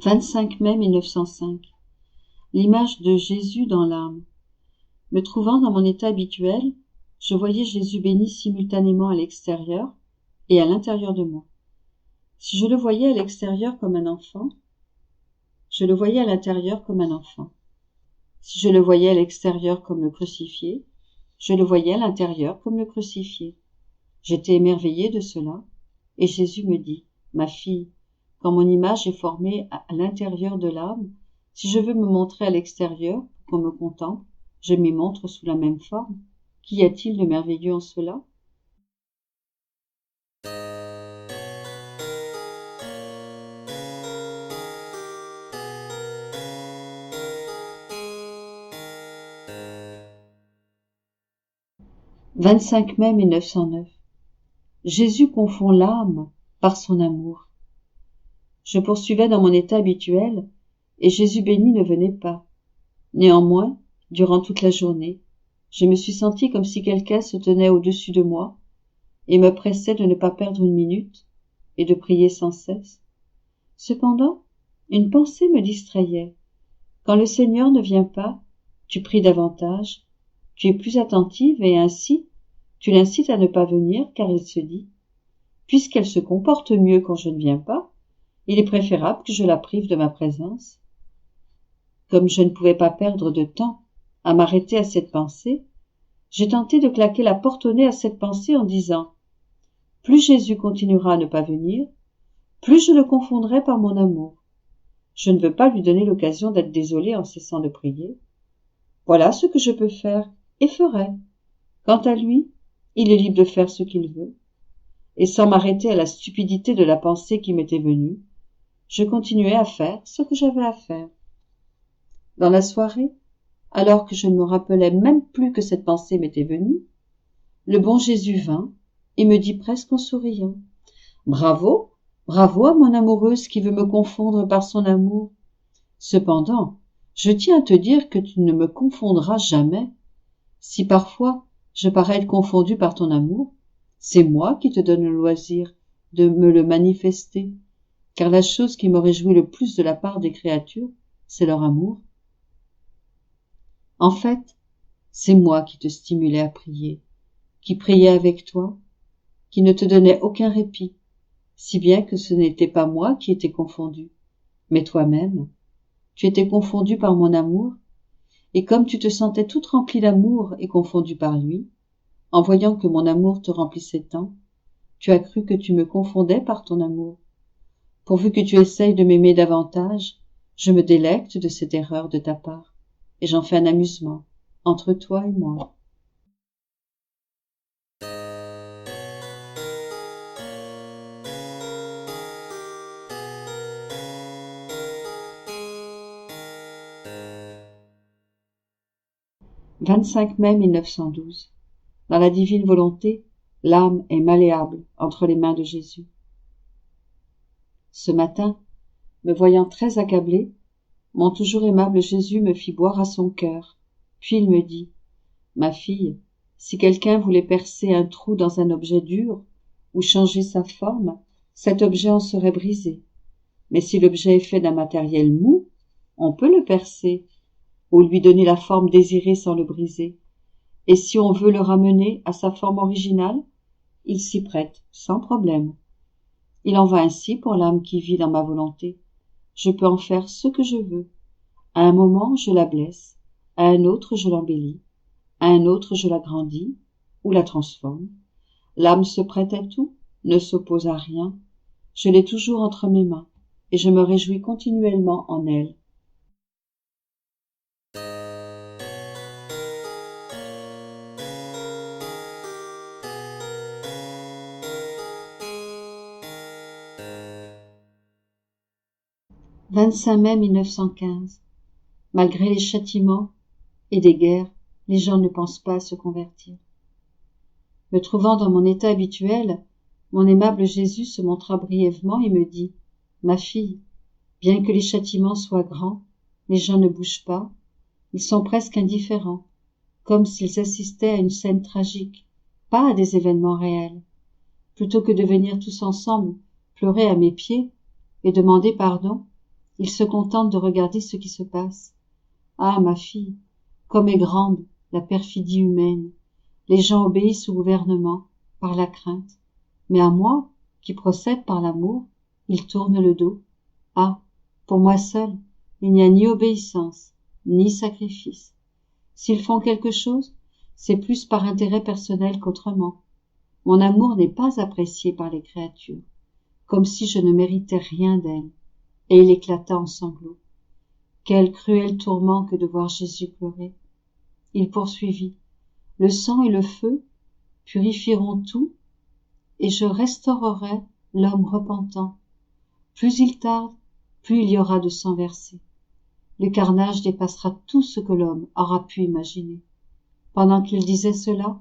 25 mai 1905. L'image de Jésus dans l'âme. Me trouvant dans mon état habituel, je voyais Jésus béni simultanément à l'extérieur et à l'intérieur de moi. Si je le voyais à l'extérieur comme un enfant, je le voyais à l'intérieur comme un enfant. Si je le voyais à l'extérieur comme le crucifié, je le voyais à l'intérieur comme le crucifié. J'étais émerveillée de cela, et Jésus me dit, « Ma fille, quand mon image est formée à l'intérieur de l'âme, si je veux me montrer à l'extérieur pour qu'on me contemple, je m'y montre sous la même forme. Qu'y a-t-il de merveilleux en cela ?» « 25 mai 1909. Jésus confond l'âme par son amour. Je poursuivais dans mon état habituel, et Jésus béni ne venait pas. Néanmoins, durant toute la journée, je me suis sentie comme si quelqu'un se tenait au-dessus de moi et me pressait de ne pas perdre une minute et de prier sans cesse. Cependant, une pensée me distrayait. Quand le Seigneur ne vient pas, tu pries davantage, tu es plus attentive et ainsi, tu l'incites à ne pas venir car il se dit, puisqu'elle se comporte mieux quand je ne viens pas, il est préférable que je la prive de ma présence. Comme je ne pouvais pas perdre de temps à m'arrêter à cette pensée, j'ai tenté de claquer la porte au nez à cette pensée en disant « Plus Jésus continuera à ne pas venir, plus je le confondrai par mon amour. Je ne veux pas lui donner l'occasion d'être désolé en cessant de prier. Voilà ce que je peux faire et ferai. Quant à lui, il est libre de faire ce qu'il veut. » Et sans m'arrêter à la stupidité de la pensée qui m'était venue, je continuais à faire ce que j'avais à faire. Dans la soirée, alors que je ne me rappelais même plus que cette pensée m'était venue, le bon Jésus vint et me dit presque en souriant, « Bravo, bravo à mon amoureuse qui veut me confondre par son amour. Cependant, je tiens à te dire que tu ne me confondras jamais. Si parfois je parais être confondue par ton amour, c'est moi qui te donne le loisir de me le manifester, car la chose qui me réjouit le plus de la part des créatures, c'est leur amour. En fait, c'est moi qui te stimulais à prier, qui priais avec toi, qui ne te donnais aucun répit, si bien que ce n'était pas moi qui étais confondu, mais toi-même. Tu étais confondu par mon amour, et comme tu te sentais toute remplie d'amour et confondue par lui, en voyant que mon amour te remplissait tant, tu as cru que tu me confondais par ton amour. Pourvu que tu essayes de m'aimer davantage, je me délecte de cette erreur de ta part, et j'en fais un amusement, entre toi et moi. « 25 mai 1912. Dans la divine volonté, l'âme est malléable entre les mains de Jésus. Ce matin, me voyant très accablé, mon toujours aimable Jésus me fit boire à son cœur, puis il me dit, « Ma fille, si quelqu'un voulait percer un trou dans un objet dur ou changer sa forme, cet objet en serait brisé. Mais si l'objet est fait d'un matériel mou, on peut le percer ou lui donner la forme désirée sans le briser. Et si on veut le ramener à sa forme originale, il s'y prête sans problème. Il en va ainsi pour l'âme qui vit dans ma volonté. Je peux en faire ce que je veux. À un moment, je la blesse, à un autre, je l'embellis, à un autre, je l'agrandis ou la transforme. L'âme se prête à tout, ne s'oppose à rien. Je l'ai toujours entre mes mains et je me réjouis continuellement en elle. « 25 mai 1915. Malgré les châtiments et des guerres, les gens ne pensent pas à se convertir. Me trouvant dans mon état habituel, mon aimable Jésus se montra brièvement et me dit, « Ma fille, bien que les châtiments soient grands, les gens ne bougent pas, ils sont presque indifférents, comme s'ils assistaient à une scène tragique, pas à des événements réels. Plutôt que de venir tous ensemble pleurer à mes pieds et demander pardon, Il se contente de regarder ce qui se passe. Ah, ma fille, comme est grande la perfidie humaine. Les gens obéissent au gouvernement, par la crainte. Mais à moi, qui procède par l'amour, ils tournent le dos. Ah, pour moi seul, il n'y a ni obéissance, ni sacrifice. S'ils font quelque chose, c'est plus par intérêt personnel qu'autrement. Mon amour n'est pas apprécié par les créatures, comme si je ne méritais rien d'elles. Et il éclata en sanglots. Quel cruel tourment que de voir Jésus pleurer. Il poursuivit. Le sang et le feu purifieront tout, et je restaurerai l'homme repentant. Plus il tarde, plus il y aura de sang versé. Le carnage dépassera tout ce que l'homme aura pu imaginer. Pendant qu'il disait cela,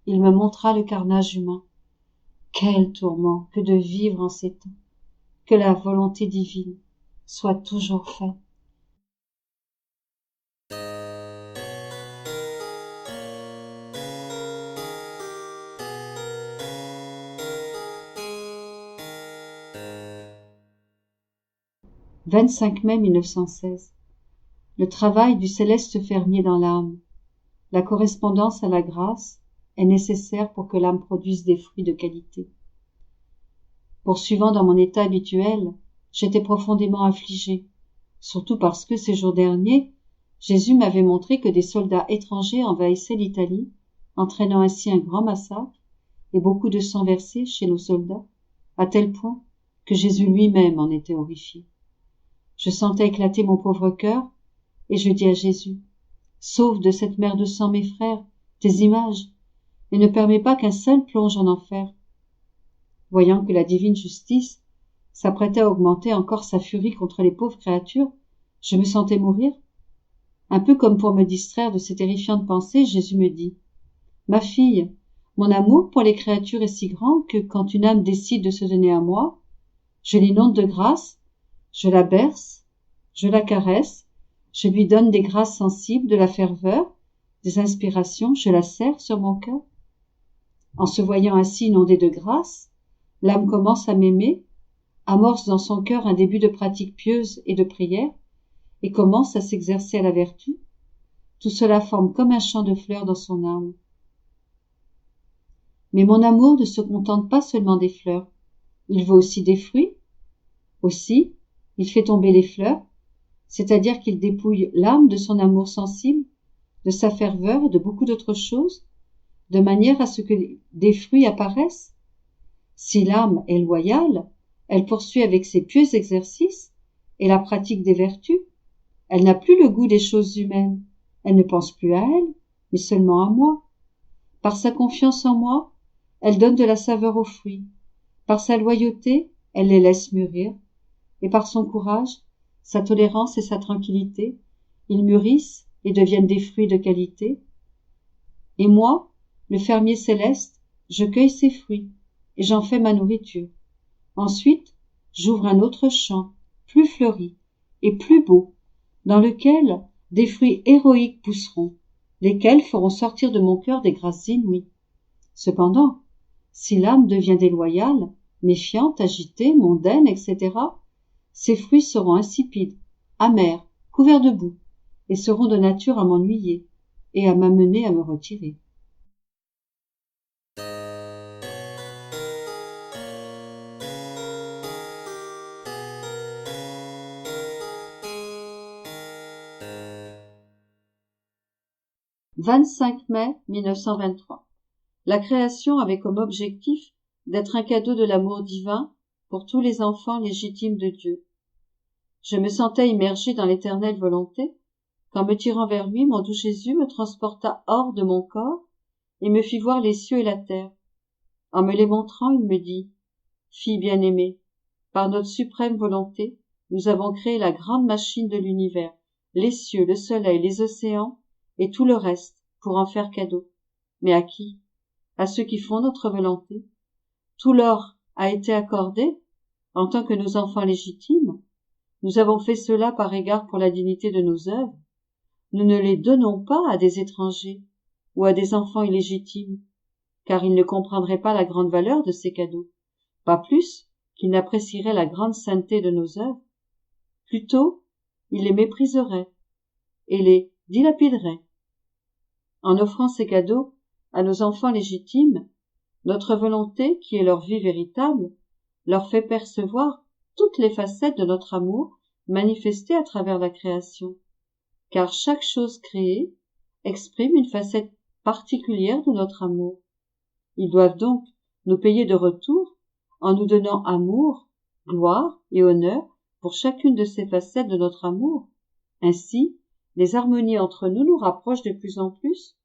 il me montra le carnage humain. Quel tourment que de vivre en ces temps. Que la volonté divine soit toujours faite. « 25 mai 1916. Le travail du céleste fermier dans l'âme. La correspondance à la grâce est nécessaire pour que l'âme produise des fruits de qualité. Poursuivant dans mon état habituel, j'étais profondément affligé, surtout parce que ces jours derniers, Jésus m'avait montré que des soldats étrangers envahissaient l'Italie, entraînant ainsi un grand massacre et beaucoup de sang versé chez nos soldats, à tel point que Jésus lui-même en était horrifié. Je sentais éclater mon pauvre cœur, et je dis à Jésus, « Sauve de cette mer de sang mes frères, tes images, et ne permets pas qu'un seul plonge en enfer. » Voyant que la divine justice s'apprêtait à augmenter encore sa furie contre les pauvres créatures, je me sentais mourir. Un peu comme pour me distraire de ces terrifiantes pensées, Jésus me dit, « Ma fille, mon amour pour les créatures est si grand que quand une âme décide de se donner à moi, je l'inonde de grâce, je la berce, je la caresse, je lui donne des grâces sensibles, de la ferveur, des inspirations, je la serre sur mon cœur. En se voyant ainsi inondée de grâce, l'âme commence à m'aimer, amorce dans son cœur un début de pratique pieuse et de prière, et commence à s'exercer à la vertu. Tout cela forme comme un champ de fleurs dans son âme. Mais mon amour ne se contente pas seulement des fleurs, il veut aussi des fruits. Aussi, il fait tomber les fleurs, c'est-à-dire qu'il dépouille l'âme de son amour sensible, de sa ferveur et de beaucoup d'autres choses, de manière à ce que des fruits apparaissent. Si l'âme est loyale, elle poursuit avec ses pieux exercices et la pratique des vertus. Elle n'a plus le goût des choses humaines, elle ne pense plus à elle, mais seulement à moi. Par sa confiance en moi, elle donne de la saveur aux fruits. Par sa loyauté, elle les laisse mûrir. Et par son courage, sa tolérance et sa tranquillité, ils mûrissent et deviennent des fruits de qualité. Et moi, le fermier céleste, je cueille ces fruits, et j'en fais ma nourriture. Ensuite, j'ouvre un autre champ, plus fleuri et plus beau, dans lequel des fruits héroïques pousseront, lesquels feront sortir de mon cœur des grâces inouïes. Cependant, si l'âme devient déloyale, méfiante, agitée, mondaine, etc., ces fruits seront insipides, amers, couverts de boue, et seront de nature à m'ennuyer et à m'amener à me retirer. « 25 mai 1923. La création avait comme objectif d'être un cadeau de l'amour divin pour tous les enfants légitimes de Dieu. Je me sentais immergé dans l'éternelle volonté, quand me tirant vers lui, mon doux Jésus me transporta hors de mon corps et me fit voir les cieux et la terre. En me les montrant, il me dit, « Fille bien-aimée, par notre suprême volonté, nous avons créé la grande machine de l'univers, les cieux, le soleil, les océans et tout le reste, pour en faire cadeau. Mais à qui? À ceux qui font notre volonté. Tout leur a été accordé en tant que nos enfants légitimes. Nous avons fait cela par égard pour la dignité de nos œuvres. Nous ne les donnons pas à des étrangers ou à des enfants illégitimes, car ils ne comprendraient pas la grande valeur de ces cadeaux, pas plus qu'ils n'apprécieraient la grande sainteté de nos œuvres. Plutôt, il les mépriserait et les dilapiderait. En offrant ces cadeaux à nos enfants légitimes, notre volonté, qui est leur vie véritable, leur fait percevoir toutes les facettes de notre amour manifestées à travers la création, car chaque chose créée exprime une facette particulière de notre amour. Ils doivent donc nous payer de retour en nous donnant amour, gloire et honneur pour chacune de ces facettes de notre amour. Ainsi, les harmonies entre nous nous rapprochent de plus en plus.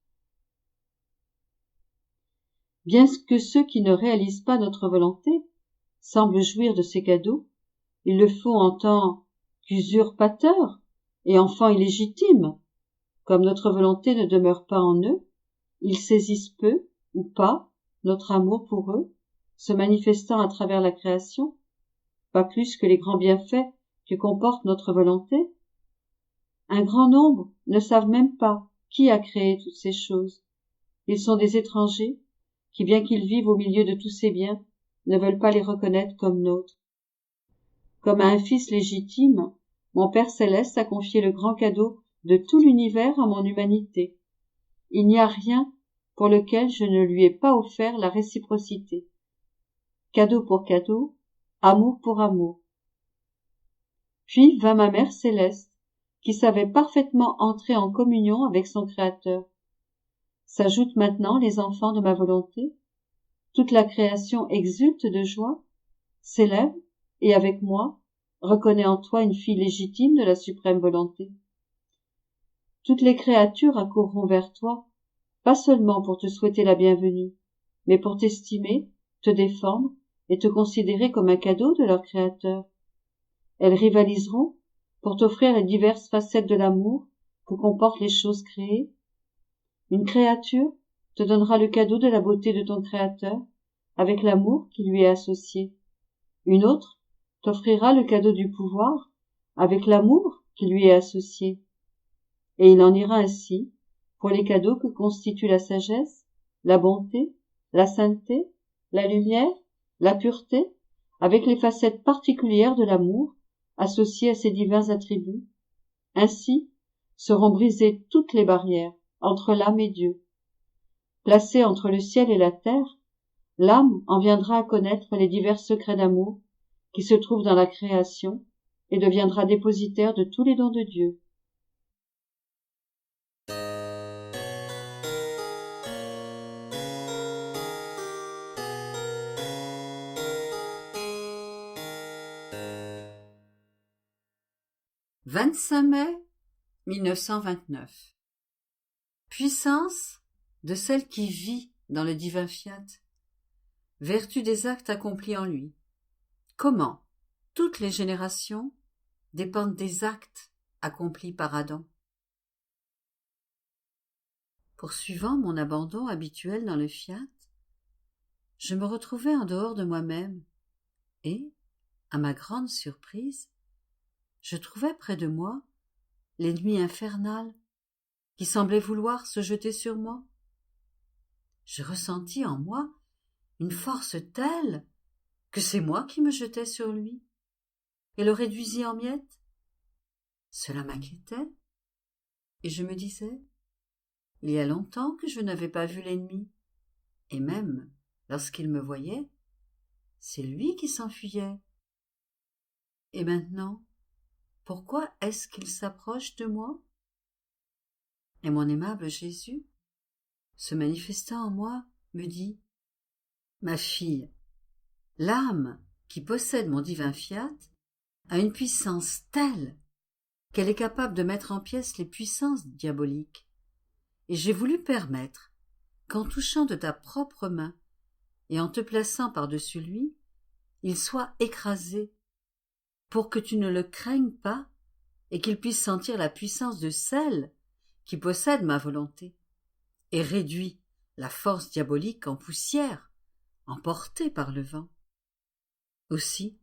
Bien que ceux qui ne réalisent pas notre volonté semblent jouir de ces cadeaux, ils le font en tant qu'usurpateurs et enfants illégitimes. Comme notre volonté ne demeure pas en eux, ils saisissent peu ou pas notre amour pour eux, se manifestant à travers la création, pas plus que les grands bienfaits que comporte notre volonté. Un grand nombre ne savent même pas qui a créé toutes ces choses. Ils sont des étrangers qui, bien qu'ils vivent au milieu de tous ces biens, ne veulent pas les reconnaître comme nôtres. Comme à un fils légitime, mon Père céleste a confié le grand cadeau de tout l'univers à mon humanité. Il n'y a rien pour lequel je ne lui ai pas offert la réciprocité. Cadeau pour cadeau, amour pour amour. Puis vint ma Mère céleste, qui savait parfaitement entrer en communion avec son Créateur. S'ajoutent maintenant les enfants de ma volonté. Toute la création exulte de joie, s'élève, et avec moi, reconnaît en toi une fille légitime de la suprême volonté. Toutes les créatures accourront vers toi, pas seulement pour te souhaiter la bienvenue, mais pour t'estimer, te défendre et te considérer comme un cadeau de leur Créateur. Elles rivaliseront pour t'offrir les diverses facettes de l'amour que comportent les choses créées. Une créature te donnera le cadeau de la beauté de ton Créateur, avec l'amour qui lui est associé. Une autre t'offrira le cadeau du pouvoir, avec l'amour qui lui est associé. Et il en ira ainsi pour les cadeaux que constituent la sagesse, la bonté, la sainteté, la lumière, la pureté, avec les facettes particulières de l'amour associées à ces divins attributs. Ainsi seront brisées toutes les barrières entre l'âme et Dieu. Placée entre le ciel et la terre, l'âme en viendra à connaître les divers secrets d'amour qui se trouvent dans la création et deviendra dépositaire de tous les dons de Dieu. « 25 mai 1929 Puissance de celle qui vit dans le divin fiat, vertu des actes accomplis en lui. Comment toutes les générations dépendent des actes accomplis par Adam. Poursuivant mon abandon habituel dans le fiat, je me retrouvais en dehors de moi-même et, à ma grande surprise, je trouvais près de moi l'ennemi infernal qui semblait vouloir se jeter sur moi. Je ressentis en moi une force telle que c'est moi qui me jetais sur lui et le réduisis en miettes. Cela m'inquiétait et je me disais, il y a longtemps que je n'avais pas vu l'ennemi, et même lorsqu'il me voyait, c'est lui qui s'enfuyait. Et maintenant, pourquoi est-ce qu'il s'approche de moi? Et mon aimable Jésus, se manifestant en moi, me dit, ma fille, l'âme qui possède mon divin fiat a une puissance telle qu'elle est capable de mettre en pièces les puissances diaboliques. Et j'ai voulu permettre qu'en touchant de ta propre main et en te plaçant par-dessus lui, il soit écrasé, pour que tu ne le craignes pas et qu'il puisse sentir la puissance de celle qui possède ma volonté et réduit la force diabolique en poussière, emportée par le vent. Aussi,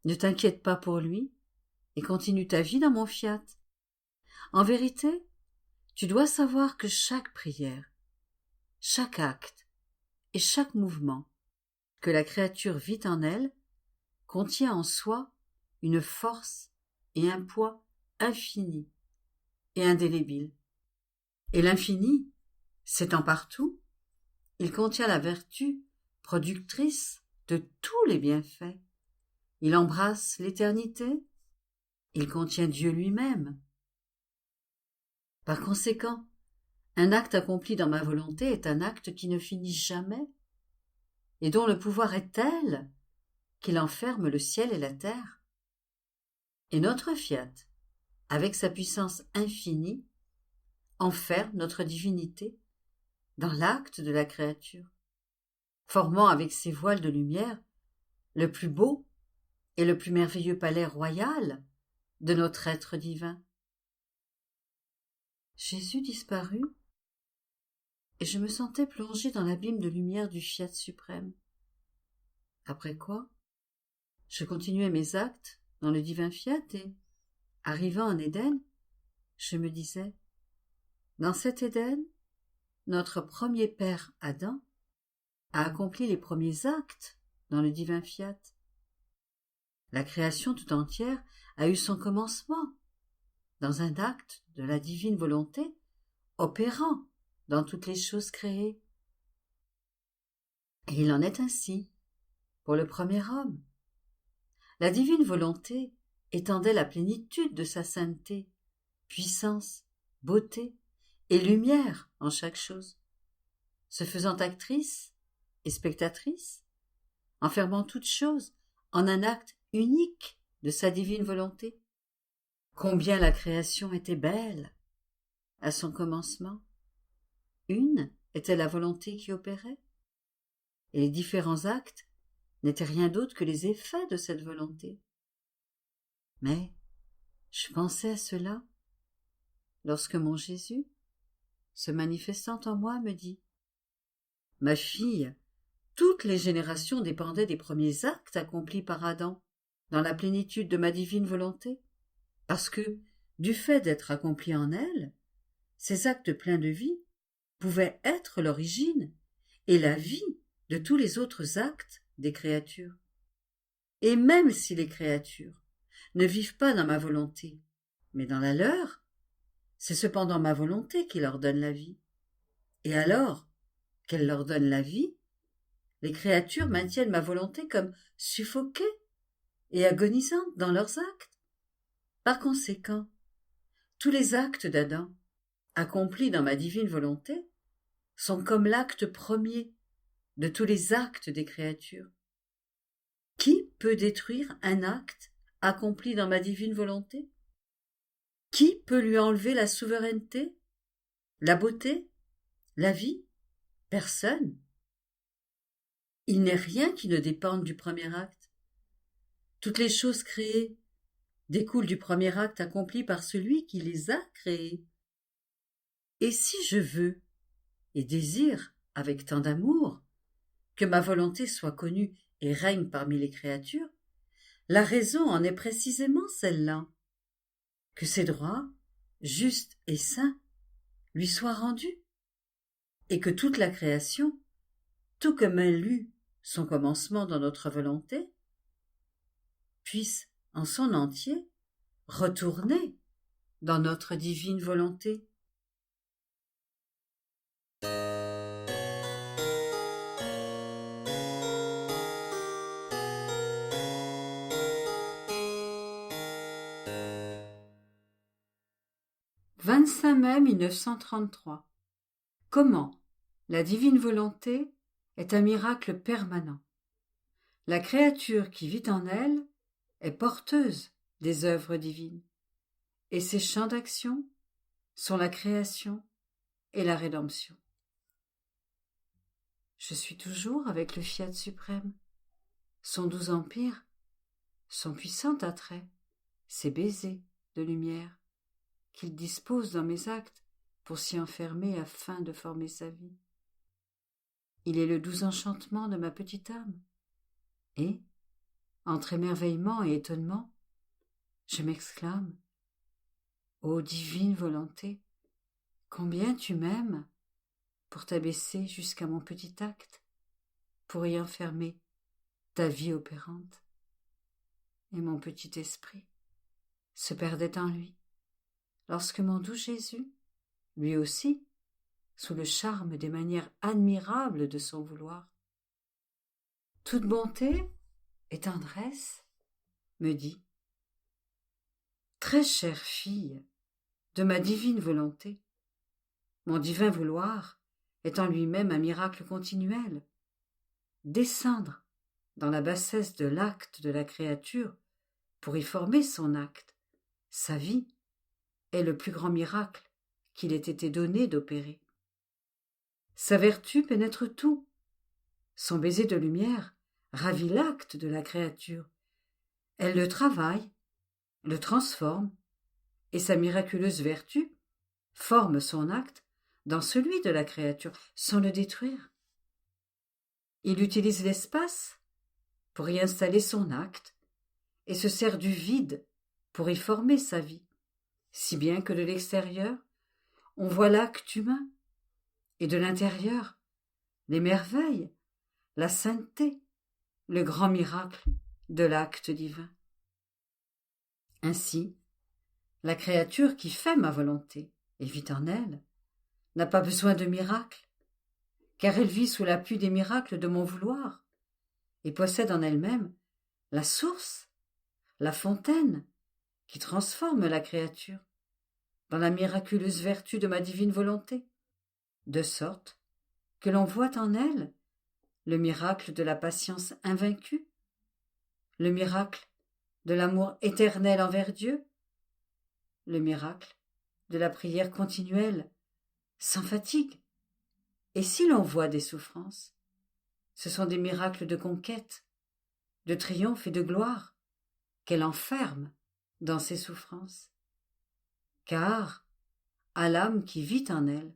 ne t'inquiète pas pour lui et continue ta vie dans mon fiat. En vérité, tu dois savoir que chaque prière, chaque acte et chaque mouvement que la créature vit en elle contient en soi une force et un poids infini et indélébile. Et l'infini, s'étend partout, il contient la vertu productrice de tous les bienfaits. Il embrasse l'éternité, il contient Dieu lui-même. Par conséquent, un acte accompli dans ma volonté est un acte qui ne finit jamais, et dont le pouvoir est tel qu'il enferme le ciel et la terre. Et notre fiat, avec sa puissance infinie, enferme notre divinité dans l'acte de la créature, formant avec ses voiles de lumière le plus beau et le plus merveilleux palais royal de notre être divin. Jésus disparut, et je me sentais plongée dans l'abîme de lumière du fiat suprême. Après quoi, je continuais mes actes dans le divin fiat et, arrivant en Éden, je me disais, dans cet Éden, notre premier père Adam a accompli les premiers actes dans le divin fiat. La création tout entière a eu son commencement dans un acte de la divine volonté opérant dans toutes les choses créées. Et il en est ainsi pour le premier homme. La divine volonté étendait la plénitude de sa sainteté, puissance, beauté et lumière en chaque chose, se faisant actrice et spectatrice, enfermant toute chose en un acte unique de sa divine volonté. Combien la création était belle à son commencement. Une était la volonté qui opérait, et les différents actes n'étaient rien d'autre que les effets de cette volonté. Mais je pensais à cela lorsque mon Jésus, se manifestant en moi, me dit « Ma fille, toutes les générations dépendaient des premiers actes accomplis par Adam dans la plénitude de ma divine volonté, parce que, du fait d'être accomplis en elle, ces actes pleins de vie pouvaient être l'origine et la vie de tous les autres actes des créatures. Et même si les créatures ne vivent pas dans ma volonté, mais dans la leur, c'est cependant ma volonté qui leur donne la vie. Et alors qu'elle leur donne la vie, les créatures maintiennent ma volonté comme suffoquée et agonisante dans leurs actes. Par conséquent, tous les actes d'Adam, accomplis dans ma divine volonté, sont comme l'acte premier de tous les actes des créatures. Qui peut détruire un acte accompli dans ma divine volonté? Qui peut lui enlever la souveraineté, la beauté, la vie? Personne. Il n'est rien qui ne dépende du premier acte. Toutes les choses créées découlent du premier acte accompli par celui qui les a créées. Et si je veux et désire, avec tant d'amour, que ma volonté soit connue et règne parmi les créatures, la raison en est précisément celle-là, que ses droits, justes et saints, lui soient rendus, et que toute la création, tout comme elle eut son commencement dans notre volonté, puisse en son entier retourner dans notre divine volonté. « 25 mai 1933. Comment la divine volonté est un miracle permanent. La créature qui vit en elle est porteuse des œuvres divines, et ses champs d'action sont la création et la rédemption. Je suis toujours avec le fiat suprême, son doux empire, son puissant attrait, ses baisers de lumière qu'il dispose dans mes actes pour s'y enfermer afin de former sa vie. Il est le doux enchantement de ma petite âme, et, entre émerveillement et étonnement, je m'exclame « Ô divine volonté, combien tu m'aimes pour t'abaisser jusqu'à mon petit acte, pour y enfermer ta vie opérante et mon petit esprit. » se perdait en lui, lorsque mon doux Jésus, lui aussi, sous le charme des manières admirables de son vouloir, toute bonté et tendresse, me dit: très chère fille de ma divine volonté, mon divin vouloir est en lui-même un miracle continuel. Descendre dans la bassesse de l'acte de la créature pour y former son acte, sa vie, est le plus grand miracle qu'il ait été donné d'opérer. Sa vertu pénètre tout. Son baiser de lumière ravit l'acte de la créature. Elle le travaille, le transforme, et sa miraculeuse vertu forme son acte dans celui de la créature, sans le détruire. Il utilise l'espace pour y installer son acte, et se sert du vide pour y former sa vie, si bien que de l'extérieur, on voit l'acte humain, et de l'intérieur, les merveilles, la sainteté, le grand miracle de l'acte divin. Ainsi, la créature qui fait ma volonté et vit en elle n'a pas besoin de miracle, car elle vit sous l'appui des miracles de mon vouloir, et possède en elle-même la source, la fontaine, qui transforme la créature dans la miraculeuse vertu de ma divine volonté, de sorte que l'on voit en elle le miracle de la patience invaincue, le miracle de l'amour éternel envers Dieu, le miracle de la prière continuelle, sans fatigue. Et si l'on voit des souffrances, ce sont des miracles de conquête, de triomphe et de gloire qu'elle enferme dans ses souffrances. Car, à l'âme qui vit en elle,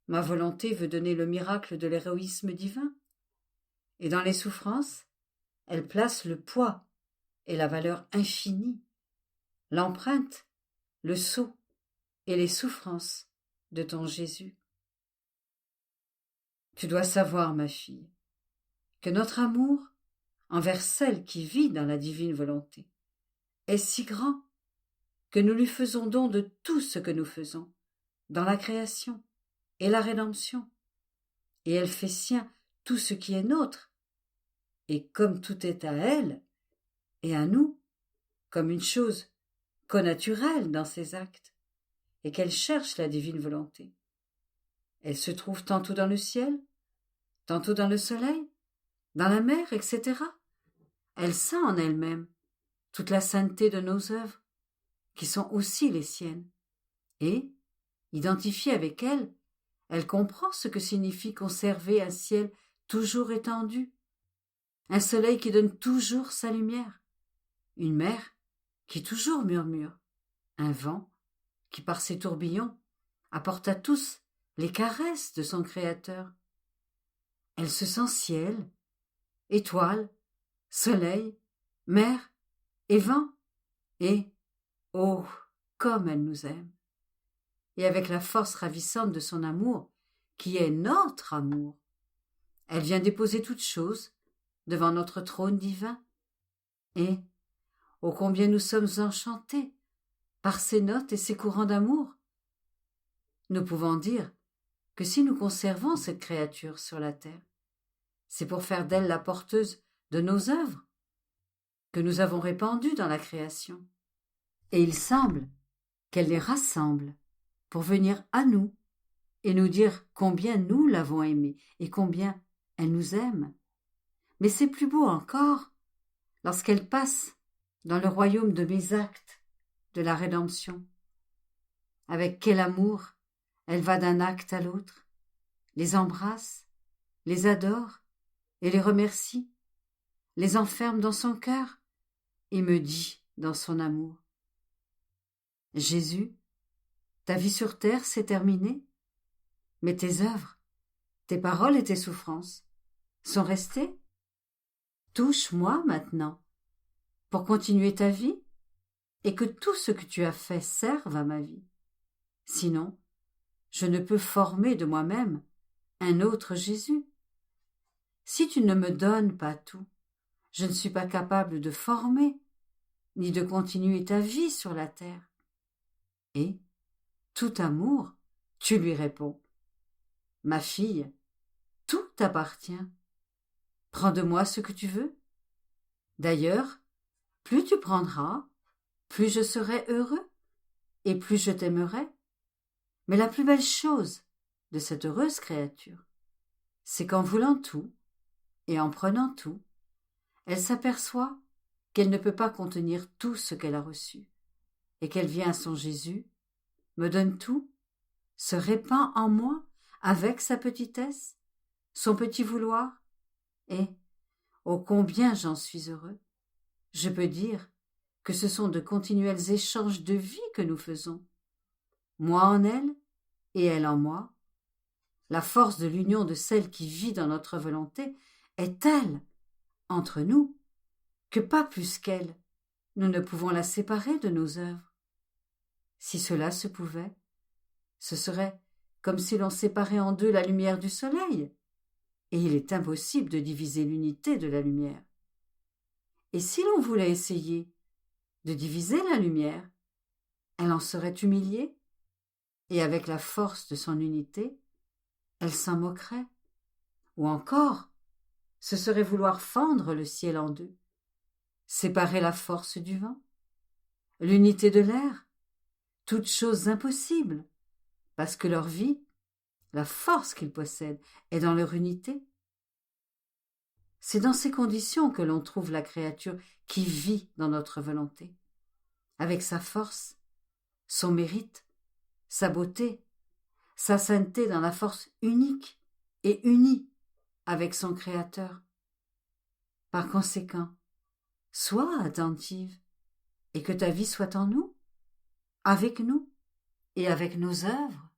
ma volonté veut donner le miracle de l'héroïsme divin, et dans les souffrances, elle place le poids et la valeur infinie, l'empreinte, le sceau et les souffrances de ton Jésus. Tu dois savoir, ma fille, que notre amour envers celle qui vit dans la divine volonté est si grand que nous lui faisons don de tout ce que nous faisons dans la création et la rédemption, et elle fait sien tout ce qui est nôtre, et comme tout est à elle et à nous, comme une chose connaturelle dans ses actes, et qu'elle cherche la divine volonté. Elle se trouve tantôt dans le ciel, tantôt dans le soleil, dans la mer, etc. Elle sent en elle-même toute la sainteté de nos œuvres, qui sont aussi les siennes, et, identifiée avec elle, elle comprend ce que signifie conserver un ciel toujours étendu, un soleil qui donne toujours sa lumière, une mer qui toujours murmure, un vent qui par ses tourbillons apporte à tous les caresses de son Créateur. Elle se sent ciel, étoile, soleil, mer et vent, et, oh, comme elle nous aime! Et avec la force ravissante de son amour, qui est notre amour, elle vient déposer toutes choses devant notre trône divin. Et, ô combien nous sommes enchantés par ces notes et ces courants d'amour! Nous pouvons dire que si nous conservons cette créature sur la terre, c'est pour faire d'elle la porteuse de nos œuvres que nous avons répandues dans la création. Et il semble qu'elle les rassemble pour venir à nous et nous dire combien nous l'avons aimée et combien elle nous aime. Mais c'est plus beau encore lorsqu'elle passe dans le royaume de mes actes de la rédemption. Avec quel amour elle va d'un acte à l'autre, les embrasse, les adore et les remercie, les enferme dans son cœur et me dit dans son amour: Jésus, ta vie sur terre s'est terminée, mais tes œuvres, tes paroles et tes souffrances sont restées. Touche-moi maintenant pour continuer ta vie et que tout ce que tu as fait serve à ma vie. Sinon, je ne peux former de moi-même un autre Jésus. Si tu ne me donnes pas tout, je ne suis pas capable de former ni de continuer ta vie sur la terre. Et, tout amour, tu lui réponds, ma fille, tout t'appartient. Prends de moi ce que tu veux. D'ailleurs, plus tu prendras, plus je serai heureux et plus je t'aimerai. Mais la plus belle chose de cette heureuse créature, c'est qu'en voulant tout et en prenant tout, elle s'aperçoit qu'elle ne peut pas contenir tout ce qu'elle a reçu et qu'elle vient à son Jésus, me donne tout, se répand en moi avec sa petitesse, son petit vouloir, et, ô combien j'en suis heureux, je peux dire que ce sont de continuels échanges de vie que nous faisons, moi en elle et elle en moi. La force de l'union de celle qui vit dans notre volonté est telle, entre nous, que pas plus qu'elle, nous ne pouvons la séparer de nos œuvres. Si cela se pouvait, ce serait comme si l'on séparait en deux la lumière du soleil, et il est impossible de diviser l'unité de la lumière. Et si l'on voulait essayer de diviser la lumière, elle en serait humiliée, et avec la force de son unité, elle s'en moquerait. Ou encore, ce serait vouloir fendre le ciel en deux, séparer la force du vent, l'unité de l'air, toutes choses impossibles, parce que leur vie, la force qu'ils possèdent, est dans leur unité. C'est dans ces conditions que l'on trouve la créature qui vit dans notre volonté, avec sa force, son mérite, sa beauté, sa sainteté dans la force unique et unie avec son Créateur. Par conséquent, sois attentive et que ta vie soit en nous, avec nous et avec nos œuvres.